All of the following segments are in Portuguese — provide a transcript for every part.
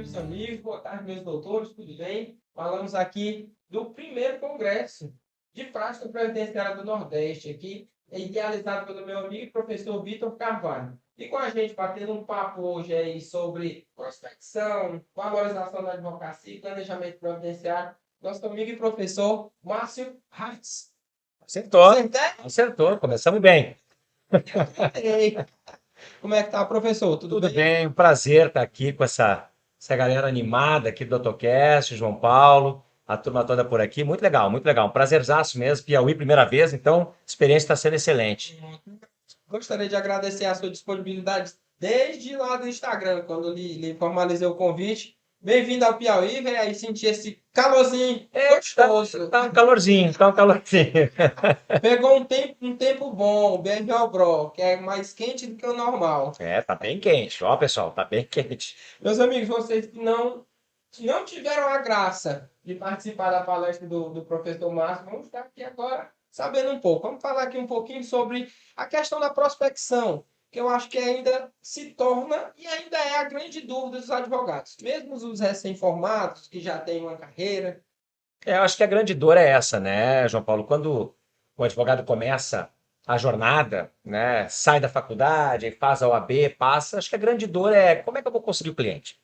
meus amigos, boa tarde, meus doutores, tudo bem? Falamos aqui do primeiro congresso de prática previdenciária do Nordeste, aqui, idealizado pelo meu amigo professor Vitor Carvalho. E com a gente batendo um papo hoje aí sobre prospecção, valorização da advocacia e planejamento previdenciário, nosso amigo e professor Márcio Hartz. Acertou, Acertei? acertou, começamos bem. Ei, como é que tá, professor? Tudo Tudo bem? bem, um prazer estar aqui com essa galera animada aqui do AutoCast, João Paulo, a turma toda por aqui. Muito legal, muito legal. Um prazerzaço mesmo, Piauí, primeira vez, então a experiência está sendo excelente. Gostaria de agradecer a sua disponibilidade desde lá do Instagram, quando lhe formalizei o convite. Bem-vindo ao Piauí, vem aí sentir esse calorzinho gostoso. Tá um calorzinho, tá um calorzinho. Pegou um tempo bom, bem Bro, que é mais quente do que o normal. É, tá bem quente, ó pessoal, tá bem quente. Meus amigos, vocês que não tiveram a graça de participar da palestra do professor Márcio, vamos estar aqui agora sabendo um pouco. Vamos falar aqui um pouquinho sobre a questão da prospecção, que eu acho que ainda se torna e ainda é a grande dúvida dos advogados, mesmo os recém-formados, que já têm uma carreira. Eu acho que a grande dor é essa, né, João Paulo? Quando o advogado começa a jornada, né, sai da faculdade, aí faz a OAB, passa, acho que a grande dor é como é que eu vou conseguir o cliente?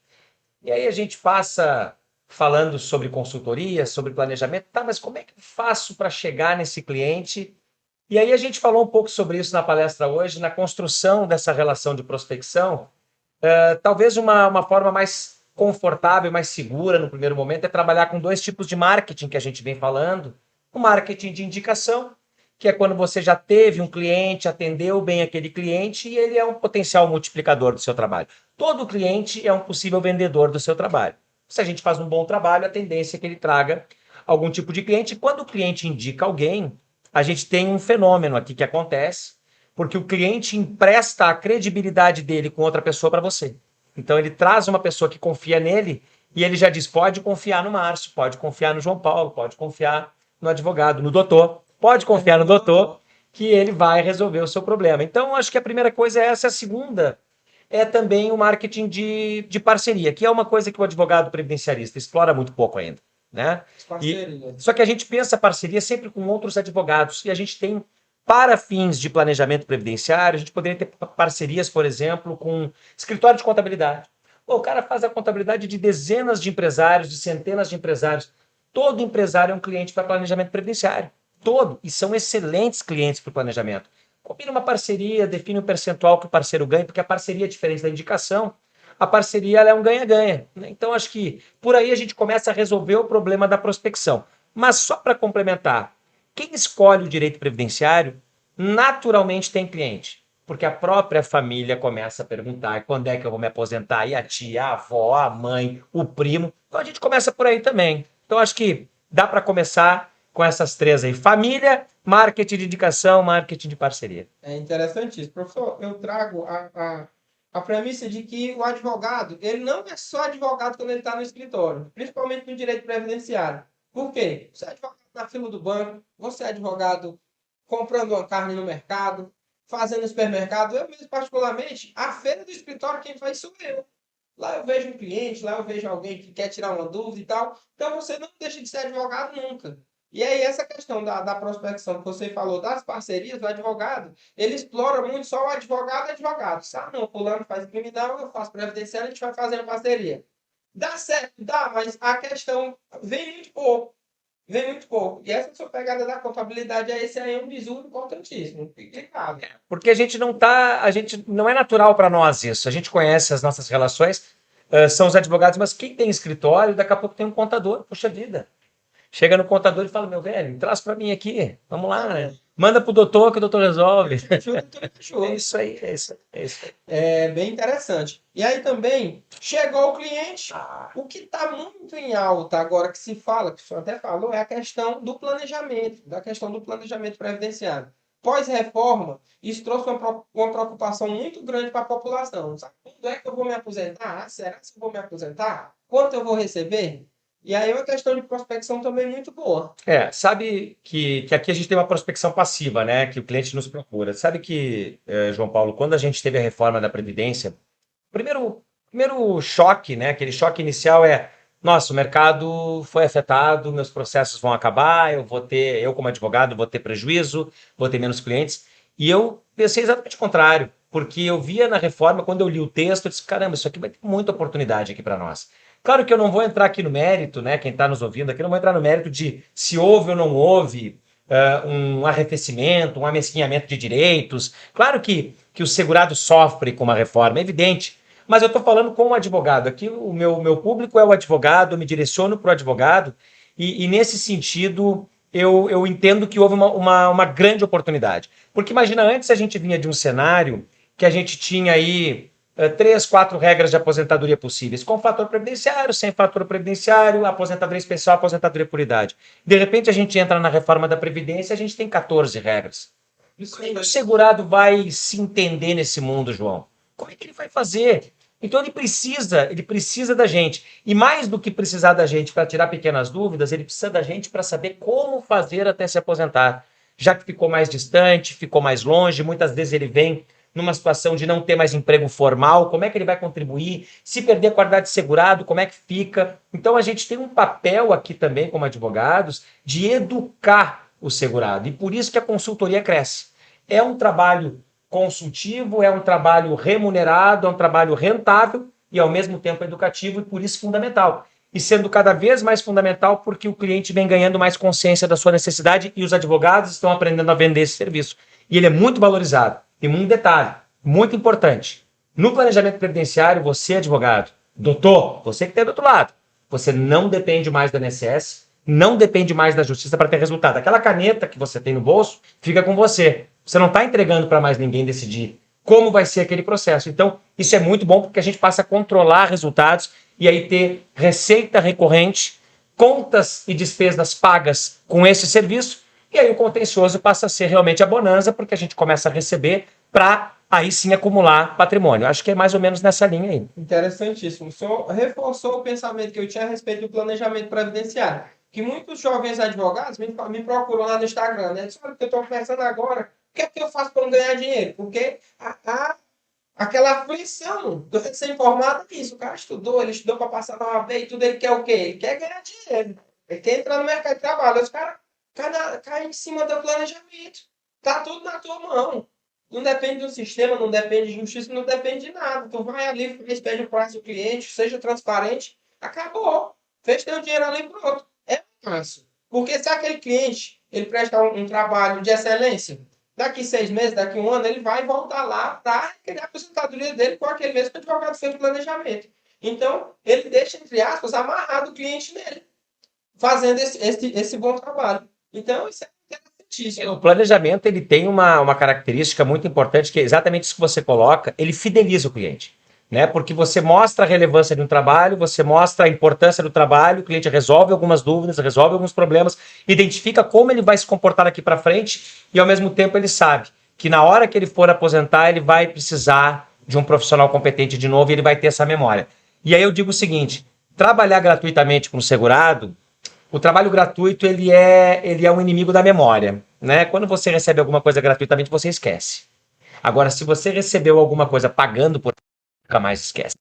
E aí a gente passa falando sobre consultoria, sobre planejamento, tá, mas como é que eu faço para chegar nesse cliente? E aí a gente falou um pouco sobre isso na palestra hoje, na construção dessa relação de prospecção. Talvez uma forma mais confortável, mais segura no primeiro momento é trabalhar com dois tipos de marketing que a gente vem falando. O marketing de indicação, que é quando você já teve um cliente, atendeu bem aquele cliente e ele é um potencial multiplicador do seu trabalho. Todo cliente é um possível vendedor do seu trabalho. Se a gente faz um bom trabalho, a tendência é que ele traga algum tipo de cliente. E quando o cliente indica alguém, a gente tem um fenômeno aqui que acontece, porque o cliente empresta a credibilidade dele com outra pessoa para você. Então ele traz uma pessoa que confia nele e ele já diz: pode confiar no Márcio, pode confiar no João Paulo, pode confiar no advogado, no doutor, pode confiar no doutor que ele vai resolver o seu problema. Então acho que a primeira coisa é essa. A segunda é também o marketing de parceria, que é uma coisa que o advogado previdenciarista explora muito pouco ainda, né? Só que a gente pensa parceria sempre com outros advogados e a gente tem, para fins de planejamento previdenciário, a gente poderia ter parcerias, por exemplo, com escritório de contabilidade. Pô, o cara faz a contabilidade de dezenas de empresários, de centenas de empresários. Todo empresário é um cliente para planejamento previdenciário. Todo. E são excelentes clientes para o planejamento. Combina uma parceria, define o percentual que o parceiro ganha, porque a parceria é diferente da indicação. A parceria ela é um ganha-ganha. Então, acho que por aí a gente começa a resolver o problema da prospecção. Mas só para complementar, quem escolhe o direito previdenciário naturalmente tem cliente, porque a própria família começa a perguntar quando é que eu vou me aposentar, e a tia, a avó, a mãe, o primo. Então a gente começa por aí também. Então acho que dá para começar com essas três aí: família, marketing de indicação, marketing de parceria. É interessante isso. Professor, eu trago a premissa de que o advogado, ele não é só advogado quando ele está no escritório, principalmente no direito previdenciário. Por quê? Você é advogado na fila do banco, você é advogado comprando uma carne no mercado, fazendo no supermercado. Eu mesmo, particularmente, a feira do escritório, quem faz sou eu. Lá eu vejo um cliente, lá eu vejo alguém que quer tirar uma dúvida e tal. Então você não deixa de ser advogado nunca. E aí essa questão da prospecção que você falou, das parcerias do advogado, ele explora muito só o advogado. Ah, não, fulano faz criminal, eu faço previdenciário, a gente vai fazendo parceria. Dá certo, dá, mas a questão vem muito pouco. Vem muito pouco. E essa sua pegada da contabilidade, esse aí é um bizu importantíssimo. Fique ligado. Porque a gente não é natural para nós isso. A gente conhece as nossas relações, são os advogados, mas quem tem escritório, daqui a pouco tem um contador. Puxa vida. Chega no contador e fala: meu velho, traz para mim aqui. Vamos lá, né? Manda pro doutor que o doutor resolve. É isso aí, é isso aí. É bem interessante. E aí também chegou o cliente. O que está muito em alta agora que se fala, que o senhor até falou, é a questão do planejamento, da questão do planejamento previdenciário. Pós-reforma, isso trouxe uma preocupação muito grande para a população. Sabe? Quando é que eu vou me aposentar? Será que eu vou me aposentar? Quanto eu vou receber? E aí é uma questão de prospecção também muito boa. Sabe que aqui a gente tem uma prospecção passiva, né? Que o cliente nos procura. Sabe que, João Paulo, quando a gente teve a reforma da Previdência, primeiro primeiro choque, né? Aquele choque inicial é, nossa, o mercado foi afetado, meus processos vão acabar, eu como advogado vou ter prejuízo, vou ter menos clientes. E eu pensei exatamente o contrário, porque eu via na reforma, quando eu li o texto, eu disse, caramba, isso aqui vai ter muita oportunidade aqui para nós. Claro que eu não vou entrar aqui no mérito, né? Quem está nos ouvindo aqui, não vou entrar no mérito de se houve ou não houve um arrefecimento, um amesquinhamento de direitos. Claro que o segurado sofre com uma reforma, é evidente. Mas eu estou falando com um advogado. Aqui o meu público é o advogado, eu me direciono para o advogado, e nesse sentido eu entendo que houve uma grande oportunidade. Porque imagina, antes a gente vinha de um cenário que a gente tinha aí três, quatro regras de aposentadoria possíveis, com fator previdenciário, sem fator previdenciário, aposentadoria especial, aposentadoria por idade. De repente a gente entra na reforma da Previdência, a gente tem 14 regras. Como é que o segurado vai se entender nesse mundo, João? Como é que ele vai fazer? Então ele precisa da gente. E mais do que precisar da gente para tirar pequenas dúvidas, ele precisa da gente para saber como fazer até se aposentar. Já que ficou mais distante, ficou mais longe, muitas vezes ele vem numa situação de não ter mais emprego formal, como é que ele vai contribuir? Se perder a qualidade de segurado, como é que fica? Então a gente tem um papel aqui também, como advogados, de educar o segurado. E por isso que a consultoria cresce. É um trabalho consultivo, é um trabalho remunerado, é um trabalho rentável e ao mesmo tempo educativo e por isso fundamental. E sendo cada vez mais fundamental porque o cliente vem ganhando mais consciência da sua necessidade e os advogados estão aprendendo a vender esse serviço. E ele é muito valorizado. Tem um detalhe, muito importante. No planejamento previdenciário, você, advogado, doutor, você que está do outro lado, você não depende mais do INSS, não depende mais da justiça para ter resultado. Aquela caneta que você tem no bolso fica com você. Você não está entregando para mais ninguém decidir como vai ser aquele processo. Então, isso é muito bom porque a gente passa a controlar resultados e aí ter receita recorrente, contas e despesas pagas com esse serviço, e aí o contencioso passa a ser realmente a bonança, porque a gente começa a receber para aí sim acumular patrimônio. Acho que é mais ou menos nessa linha aí. Interessantíssimo. O senhor reforçou o pensamento que eu tinha a respeito do planejamento previdenciário. Que muitos jovens advogados me procuram lá no Instagram, né? Diz, olha, que eu estou conversando agora, o que é que eu faço para não ganhar dinheiro? Porque aquela aflição do recém-formado é isso. O cara estudou, ele estudou para passar na OAB e tudo, ele quer o quê? Ele quer ganhar dinheiro. Ele quer entrar no mercado de trabalho. Os caras caem em cima do planejamento. Tá tudo na tua mão. Não depende do sistema, não depende de justiça, não depende de nada. Tu vai ali, pede o prazo do cliente, seja transparente, acabou. Fez teu dinheiro ali, pronto. É fácil. Porque se aquele cliente ele presta um trabalho de excelência, daqui 6 meses, daqui um ano, ele vai voltar lá para querer a aposentadoria dele com aquele mesmo advogado fez o planejamento. Então, ele deixa, entre aspas, amarrado o cliente nele, fazendo esse bom trabalho. Então, isso é interessantíssimo. O planejamento ele tem uma característica muito importante, que é exatamente isso que você coloca, ele fideliza o cliente. Né? Porque você mostra a relevância de um trabalho, você mostra a importância do trabalho, o cliente resolve algumas dúvidas, resolve alguns problemas, identifica como ele vai se comportar daqui para frente e ao mesmo tempo ele sabe que na hora que ele for aposentar ele vai precisar de um profissional competente de novo e ele vai ter essa memória. E aí eu digo o seguinte, trabalhar gratuitamente com o segurado, o trabalho gratuito ele é um inimigo da memória. Né? Quando você recebe alguma coisa gratuitamente, você esquece. Agora, se você recebeu alguma coisa pagando por nunca mais esquece.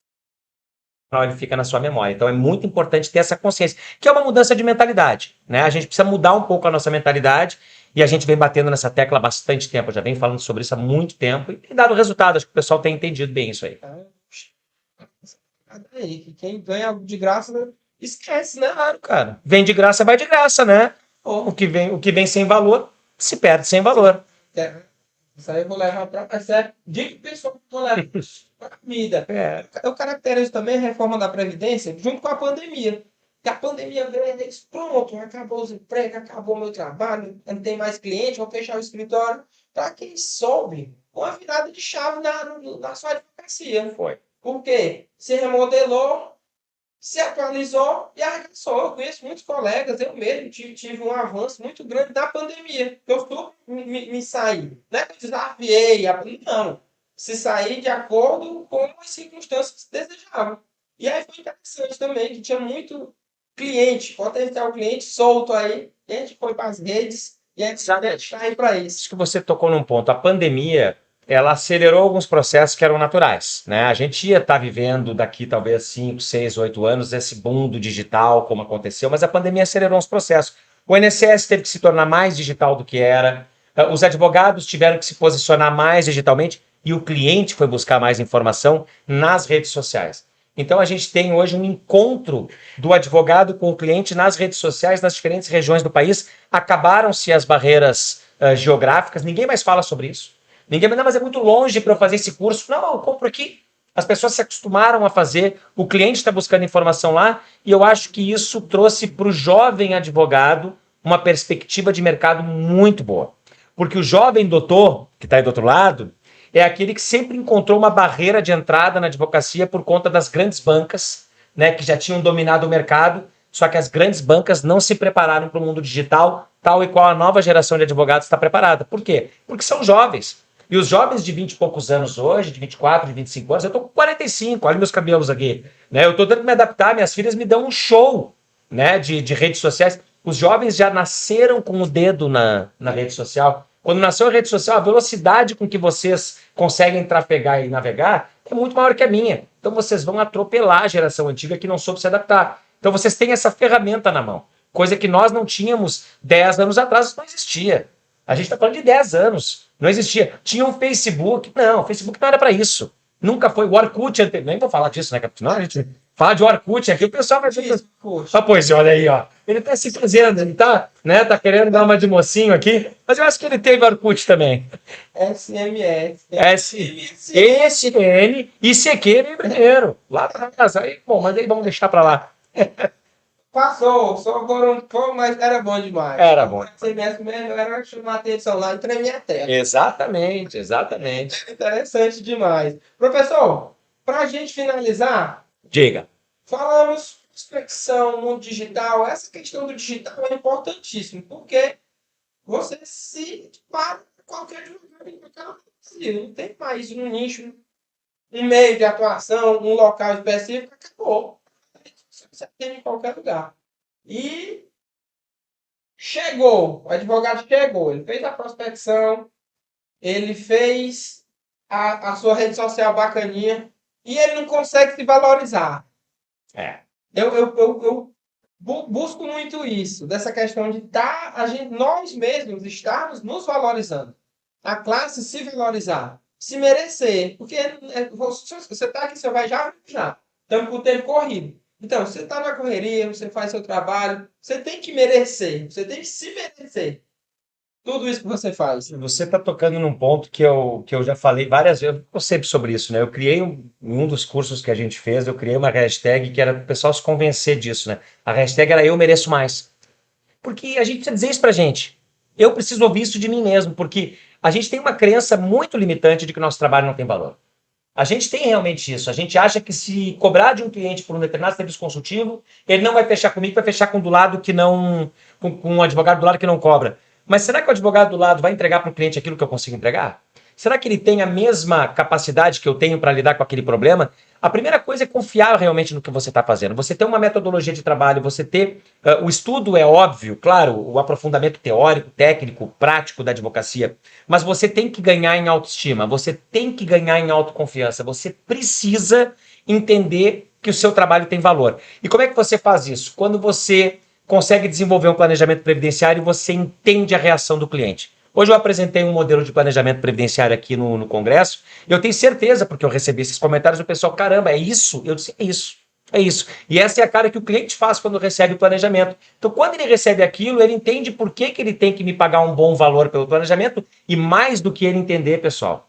Ele fica na sua memória. Então é muito importante ter essa consciência, que é uma mudança de mentalidade. Né? A gente precisa mudar um pouco a nossa mentalidade e a gente vem batendo nessa tecla há bastante tempo. Eu já vem falando sobre isso há muito tempo e tem dado resultado. Acho que o pessoal tem entendido bem isso aí. Aí, quem ganha de graça esquece, né? Claro, cara. Vem de graça, vai de graça, né? O que vem sem valor, se perde sem valor. Isso aí eu vou levar para a sério. Diga que pessoa que eu vou levar para a vida. Eu caracterizo também a reforma da Previdência junto com a pandemia. Que a pandemia veio e disse, pronto, acabou os empregos, acabou o meu trabalho, não tem mais cliente, vou fechar o escritório. Para quem soube, uma virada de chave na sua advocacia. Foi. Por quê? Se remodelou, se atualizou e arregaçou. Eu conheço muitos colegas, eu mesmo tive um avanço muito grande na pandemia. Eu estou me saí. Não é que eu desafiei, não. Se sair de acordo com as circunstâncias desejáveis. E aí foi interessante também, que tinha muito cliente, potencial cliente solto aí, e a gente foi para as redes e a gente está aí para isso. Acho que você tocou num ponto. A pandemia, ela acelerou alguns processos que eram naturais, né? A gente ia estar vivendo daqui talvez 5, 6, 8 anos esse boom do digital, como aconteceu, mas a pandemia acelerou os processos. O INSS teve que se tornar mais digital do que era, os advogados tiveram que se posicionar mais digitalmente e o cliente foi buscar mais informação nas redes sociais. Então a gente tem hoje um encontro do advogado com o cliente nas redes sociais, nas diferentes regiões do país. Acabaram-se as barreiras geográficas, ninguém mais fala sobre isso. Ninguém, não, mas é muito longe para eu fazer esse curso. Não, eu compro aqui. As pessoas se acostumaram a fazer, o cliente está buscando informação lá, e eu acho que isso trouxe para o jovem advogado uma perspectiva de mercado muito boa. Porque o jovem doutor, que está aí do outro lado, é aquele que sempre encontrou uma barreira de entrada na advocacia por conta das grandes bancas, né, que já tinham dominado o mercado, só que as grandes bancas não se prepararam para o mundo digital, tal e qual a nova geração de advogados está preparada. Por quê? Porque são jovens. E os jovens de 20 e poucos anos hoje, de 24, de 25 anos, eu estou com 45, olha meus cabelos aqui. Né? Eu estou tendo que me adaptar, minhas filhas me dão um show, né, de redes sociais. Os jovens já nasceram com o dedo na rede social. Quando nasceu a rede social, a velocidade com que vocês conseguem trafegar e navegar é muito maior que a minha. Então vocês vão atropelar a geração antiga que não soube se adaptar. Então vocês têm essa ferramenta na mão. Coisa que nós não tínhamos 10 anos atrás, isso não existia. A gente está falando de 10 anos. Não existia. Tinha um Facebook. Não, o Facebook não era para isso. Nunca foi. O Orkut, nem vou falar disso, né? Não, a gente fala de Orkut aqui, o pessoal vai dizer. Ah, pois, olha aí, ó. Ele tá se fazendo, ele tá, né? Tá querendo dar uma de mocinho aqui, mas eu acho que ele teve Orkut também. SMS. SN e CQ veio primeiro. Lá atrás. Aí, bom, mas aí vamos deixar para lá. Passou, só foram, mas era bom demais. Era bom. SMS mesmo, era chamar a atenção lá e tremer a tela. Exatamente, exatamente. Interessante demais. Professor, para a gente finalizar, diga. Falamos prospecção, mundo digital. Essa questão do digital é importantíssima, porque você se para qualquer advogado em qualquer lugar. Não tem mais um nicho, um meio de atuação, um local específico, acabou. Você tem em qualquer lugar. E chegou, o advogado chegou, ele fez a prospecção, ele fez a sua rede social bacaninha e ele não consegue se valorizar. Eu busco muito isso, dessa questão de nós mesmos estarmos nos valorizando. A classe se valorizar, se merecer. Porque você está aqui, você vai já. Estamos com o tempo corrido. Então, você está na correria, você faz seu trabalho, você tem que merecer, você tem que se merecer. Tudo isso que você faz. Você está tocando num ponto que eu já falei várias vezes, eu sempre sobre isso, né? Eu criei um dos cursos que a gente fez, eu criei uma hashtag que era para o pessoal se convencer disso, né? A hashtag era Eu Mereço Mais. Porque a gente precisa dizer isso pra gente. Eu preciso ouvir isso de mim mesmo, porque a gente tem uma crença muito limitante de que o nosso trabalho não tem valor. A gente tem realmente isso. A gente acha que se cobrar de um cliente por um determinado serviço consultivo, ele não vai fechar comigo, vai fechar com do lado que não, com um advogado do lado que não cobra. Mas será que o advogado do lado vai entregar para o cliente aquilo que eu consigo entregar? Será que ele tem a mesma capacidade que eu tenho para lidar com aquele problema? A primeira coisa é confiar realmente no que você está fazendo. Você ter uma metodologia de trabalho, você ter... o estudo é óbvio, claro, o aprofundamento teórico, técnico, prático da advocacia, mas você tem que ganhar em autoestima, você tem que ganhar em autoconfiança, você precisa entender que o seu trabalho tem valor. E como é que você faz isso? Quando você consegue desenvolver um planejamento previdenciário e você entende a reação do cliente. Hoje eu apresentei um modelo de planejamento previdenciário aqui no Congresso, e eu tenho certeza, porque eu recebi esses comentários do pessoal, caramba, é isso? Eu disse, é isso. É isso. E essa é a cara que o cliente faz quando recebe o planejamento. Então, quando ele recebe aquilo, ele entende por que ele tem que me pagar um bom valor pelo planejamento, e mais do que ele entender, pessoal,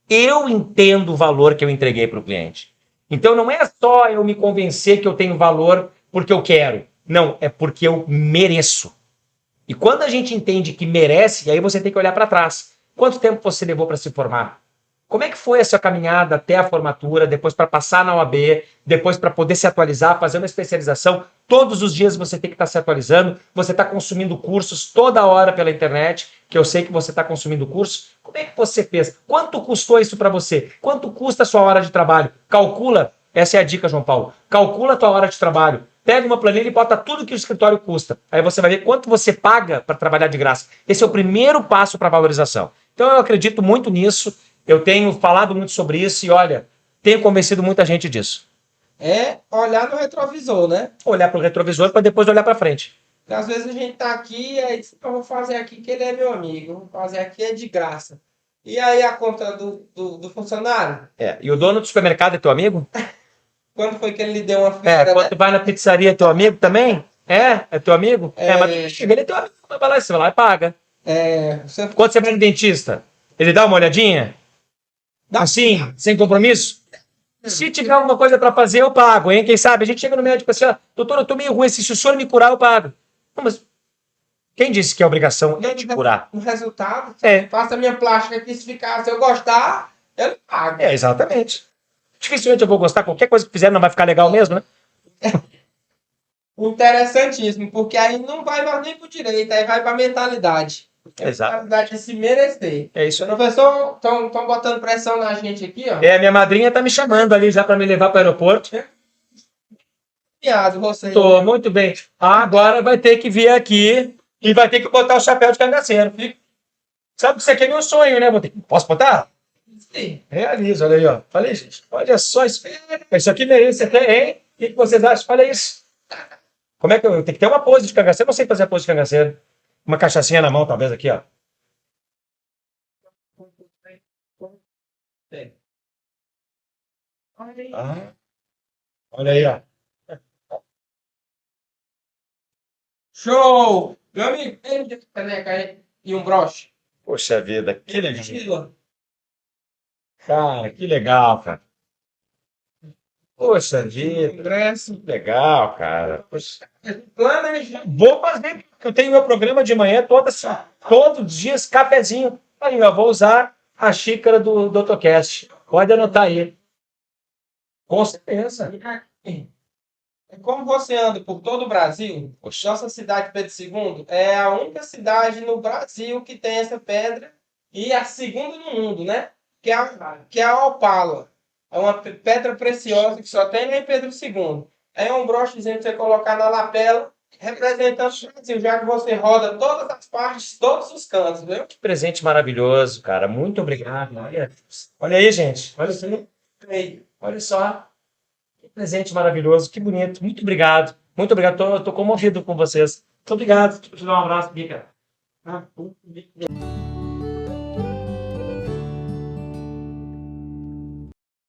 eu entendo o valor que eu entreguei para o cliente. Então, não é só eu me convencer que eu tenho valor porque eu quero. Não, é porque eu mereço. E quando a gente entende que merece, aí você tem que olhar para trás. Quanto tempo você levou para se formar? Como é que foi a sua caminhada até a formatura, depois para passar na OAB, depois para poder se atualizar, fazer uma especialização? Todos os dias você tem que estar se atualizando, você está consumindo cursos toda hora pela internet, que eu sei que você está consumindo cursos. Como é que você fez? Quanto custou isso para você? Quanto custa a sua hora de trabalho? Calcula, essa é a dica, João Paulo, calcula a tua hora de trabalho. Pega uma planilha e bota tudo que o escritório custa. Aí você vai ver quanto você paga para trabalhar de graça. Esse é o primeiro passo para a valorização. Então eu acredito muito nisso. Eu tenho falado muito sobre isso e, olha, tenho convencido muita gente disso. É olhar no retrovisor, né? Olhar para o retrovisor para depois olhar para frente. Porque às vezes a gente tá aqui e aí diz, eu vou fazer aqui que ele é meu amigo, vou fazer aqui é de graça. E aí a conta do funcionário? E o dono do supermercado é teu amigo? Quando foi que ele lhe deu uma fera, Quando né? tu vai na pizzaria é teu amigo também? É teu amigo? Mas ele é teu amigo, você vai lá e paga. Você Quando você vai no dentista, ele dá uma olhadinha? dá Assim, sem compromisso? Se tiver alguma coisa para fazer, eu pago, hein? Quem sabe? A gente chega no médico assim, ó, doutor, eu tô meio ruim, se o senhor me curar, eu pago. Não, mas quem disse que é obrigação é de curar? no resultado, É, faça a minha plástica aqui, se ficar, se eu gostar, eu pago. exatamente. Dificilmente eu vou gostar, qualquer coisa que fizer não vai ficar legal mesmo, né? Interessantíssimo, porque aí não vai mais nem pro direito, aí vai pra mentalidade. Exato. Mentalidade de se merecer. É isso aí. Professor, estão botando pressão na gente aqui, ó. Minha madrinha tá me chamando ali já para me levar para o aeroporto. Obrigado, você. Tô muito bem. Agora vai ter que vir aqui e vai ter que botar o chapéu de cangaceiro. Sabe que isso aqui é meu sonho, né? Posso botar? Sim. Realiza, olha aí, ó. Falei, gente, olha só isso. Isso aqui merece até, hein? O que vocês acham? Olha isso. Como é que eu tenho que ter uma pose de cangaceiro? Eu não sei fazer a pose de cangaceiro. Uma cachaçinha na mão, talvez, aqui, ó. Ah, olha aí, ó. Show! Meu amigo, tem de caneca aí e um broche. Poxa vida, que legal. Estilo. Cara, que legal, cara. Poxa vida, Ingresso. que legal, cara. Poxa. Planeja. Vou fazer, porque eu tenho meu programa de manhã todos os dias, cafezinho. Aí, ó, vou usar a xícara do DoutorCast. Pode anotar aí. Com certeza. Como você anda por todo o Brasil, nossa cidade Pedro II é a única cidade no Brasil que tem essa pedra e a segunda no mundo, né? Que é a opala. É uma pedra preciosa que só tem em Pedro II. É um brochezinho que você colocar na lapela, representando o Brasil, já que você roda todas as partes, todos os cantos, viu? Que presente maravilhoso, cara. Muito obrigado. Olha aí, gente. Olha isso aí. Olha só. Que presente maravilhoso. Que bonito. Muito obrigado. Muito obrigado. Tô comovido com vocês. Muito obrigado. Deixa eu te dar um abraço aqui, cara.